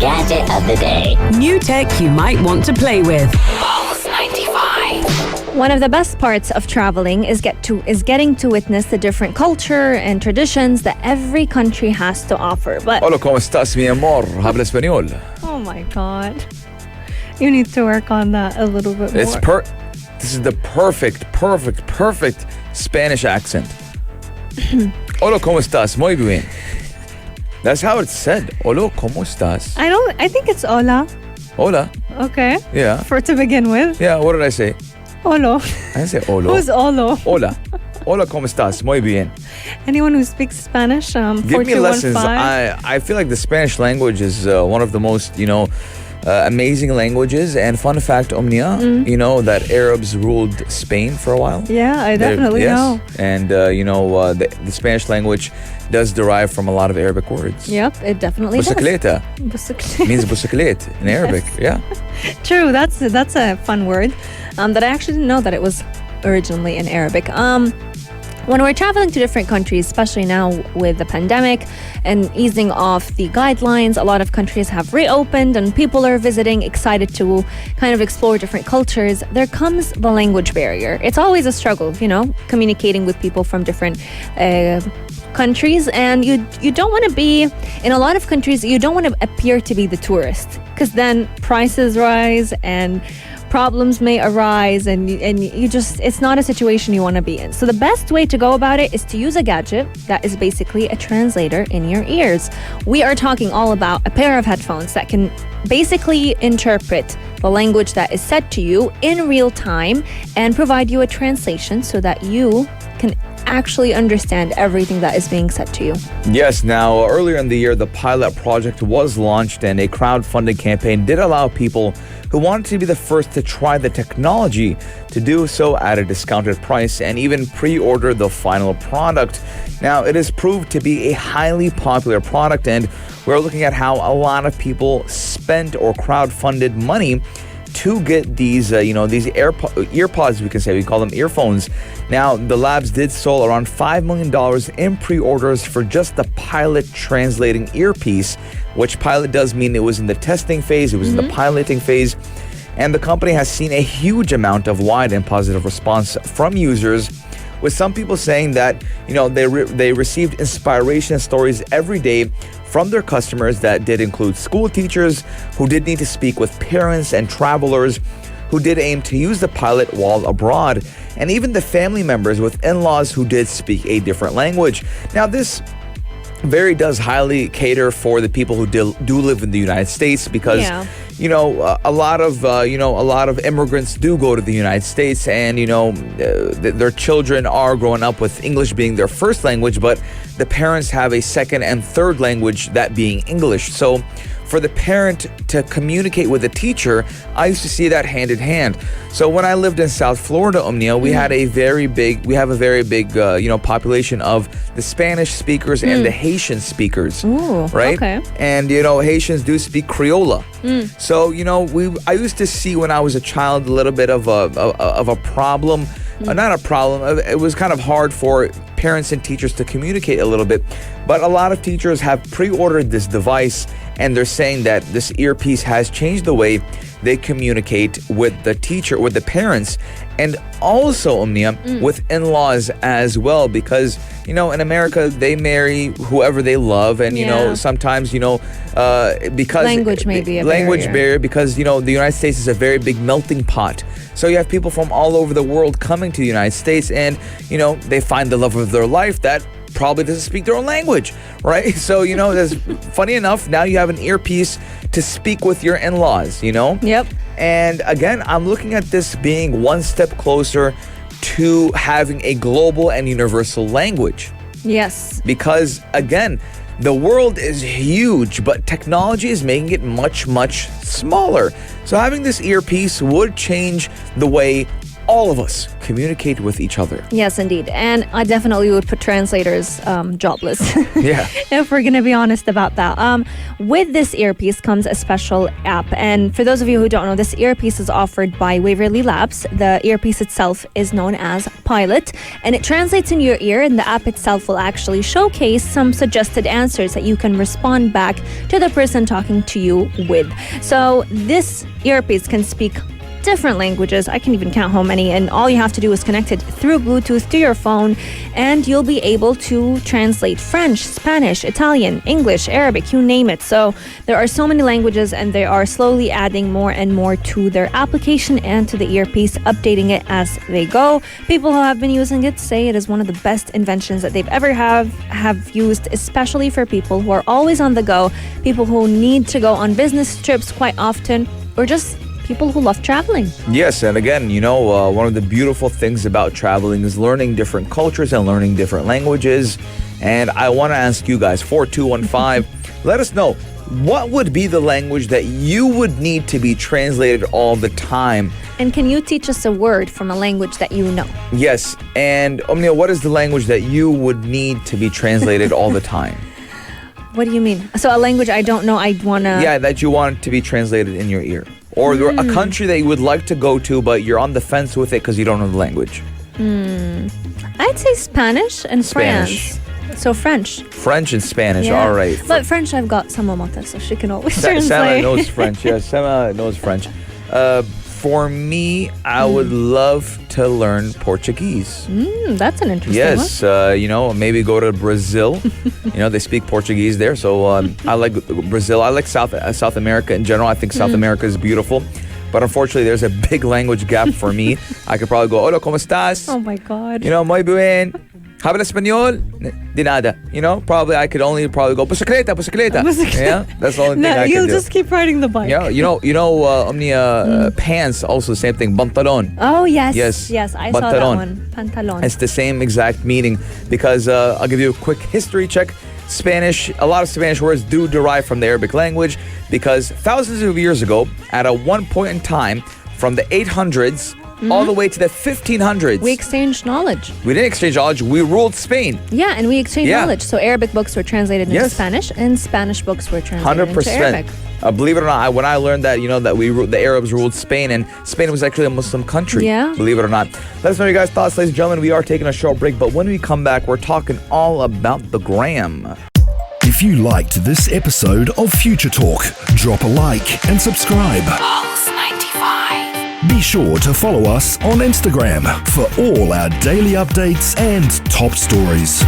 Gadget of the day. New tech you might want to play with. Pulse 95. One of the best parts of traveling is getting to witness the different culture and traditions that every country has to offer. But Hola, ¿cómo estás, mi amor? Habla español. oh my God, you need to work on that a little bit more. This is the perfect Spanish accent. Hola, ¿cómo estás? Muy bien. That's how it's said. Hola, ¿cómo estás? I think it's hola. Hola. Okay. Yeah. For to begin with. Yeah, what did I say? Holo. I didn't say holo. Who's holo? Hola. Hola, ¿cómo estás? Muy bien. Anyone who speaks Spanish, Give me lessons. 4215. I feel like the Spanish language is one of the most, amazing languages. And fun fact, Omnia, you know that Arabs ruled Spain for a while? Yeah, I definitely know. And, the Spanish language does derive from a lot of Arabic words. Yep, it definitely Bicicleta does. means biciclette in Arabic. Yeah. True, that's a fun word that I actually didn't know that it was originally in Arabic. When we're traveling to different countries, especially now with the pandemic and easing off the guidelines, a lot of countries have reopened and people are visiting, excited to kind of explore different cultures. There comes the language barrier. It's always a struggle, communicating with people from different countries, and you don't want to be in a lot of countries. You don't want to appear to be the tourist, because then prices rise and problems may arise, and you just, it's not a situation you want to be in. So the best way to go about it is to use a gadget that is basically a translator in your ears. We are talking all about a pair of headphones that can basically interpret the language that is said to you in real time and provide you a translation so that you can actually understand everything that is being said to you. Yes, now earlier in the year, the pilot project was launched and a crowdfunding campaign did allow people who wanted to be the first to try the technology to do so at a discounted price and even pre-order the final product. Now, it has proved to be a highly popular product, and we're looking at how a lot of people spent or crowdfunded money to get these, these earpods, we call them earphones. Now, the labs did sell around $5 million in pre-orders for just the pilot translating earpiece, which pilot does mean it was in the testing phase, it was in the piloting phase. And the company has seen a huge amount of wide and positive response from users, with some people saying that, they received inspiration stories every day from their customers that did include school teachers who did need to speak with parents and travelers who did aim to use the pilot while abroad, and even the family members with in-laws who did speak a different language. Now, this does highly cater for the people who do live in the United States, because a lot of immigrants do go to the United States, and their children are growing up with English being their first language, but the parents have a second and third language, that being English. So for the parent to communicate with the teacher, I used to see that hand in hand. So when I lived in South Florida, Omnia, we have a very big population of the Spanish speakers and the Haitian speakers. Ooh, right? Okay. And Haitians do speak Creola. So I used to see when I was a child a little bit of a problem. Not a problem. It was kind of hard for parents and teachers to communicate a little bit. But a lot of teachers have pre-ordered this device, and they're saying that this earpiece has changed the way they communicate with the teacher, with the parents, and also, Omnia, with in-laws as well. Because, in America, they marry whoever they love. And, sometimes, because language may be a barrier, because, the United States is a very big melting pot. So you have people from all over the world coming to the United States, and, they find the love of their life that probably doesn't speak their own language, right? So, that's funny enough, now you have an earpiece to speak with your in-laws, Yep. And again, I'm looking at this being one step closer to having a global and universal language. Yes. Because again, the world is huge, but technology is making it much, much smaller. So having this earpiece would change the way all of us communicate with each other. Yes, indeed. And I definitely would put translators jobless. Yeah. If we're going to be honest about that. With this earpiece comes a special app. And for those of you who don't know, this earpiece is offered by Waverly Labs. The earpiece itself is known as Pilot. And it translates in your ear, and the app itself will actually showcase some suggested answers that you can respond back to the person talking to you with. So this earpiece can speak different languages. I can even count how many, and all you have to do is connect it through Bluetooth to your phone, and you'll be able to translate French, Spanish, Italian, English, Arabic, you name it. So there are so many languages, and they are slowly adding more and more to their application and to the earpiece, updating it as they go. People who have been using it say it is one of the best inventions that they've ever have used, especially for people who are always on the go, people who need to go on business trips quite often, or just people who love traveling. Yes, and again, one of the beautiful things about traveling is learning different cultures and learning different languages. And I want to ask you guys, 4215, let us know, what would be the language that you would need to be translated all the time? And can you teach us a word from a language that you know? Yes, and Omnia, what is the language that you would need to be translated all the time? What do you mean? So a language I don't know, I'd want to... Yeah, that you want to be translated in your ear. Or a country that you would like to go to, but you're on the fence with it because you don't know the language. I'd say Spanish and Spanish. France. So French. French and Spanish, Yeah. all right. But French, I've got Sama Mata, so she can always Sama translate. knows French, yes. Sama knows French. For me, I would love to learn Portuguese. That's an interesting Yes, maybe go to Brazil. They speak Portuguese there, so I like Brazil. I like South America in general. I think South America is beautiful, but unfortunately, there's a big language gap for me. I could probably go, hola, ¿cómo estás? one. Oh my God. Muy bien. Habla español? De nada. Probably I could only go, bicicleta. Yeah, that's the only thing I you'll can do. just keep riding the bike. Yeah, Omnia, pants, also the same thing, pantalon. Oh, yes. Yes. I saw that Pantalon. one. Pantalon. It's the same exact meaning because I'll give you a quick history check. Spanish, a lot of Spanish words do derive from the Arabic language because thousands of years ago, at a one point in time, from the 800s all the way to the 1500s. We exchanged knowledge. We didn't exchange knowledge, we ruled Spain. Yeah, and we exchanged knowledge. So Arabic books were translated into Yes. Spanish, and Spanish books were translated into 100%. Arabic. Believe it or not, when I learned that, that the Arabs ruled Spain, and Spain was actually a Muslim country. Yeah. Believe it or not. Let us know your guys' thoughts, ladies and gentlemen. We are taking a short break, but when we come back, we're talking all about the gram. If you liked this episode of Future Talk, drop a like and subscribe. Pulse 95. Be sure to follow us on Instagram for all our daily updates and top stories.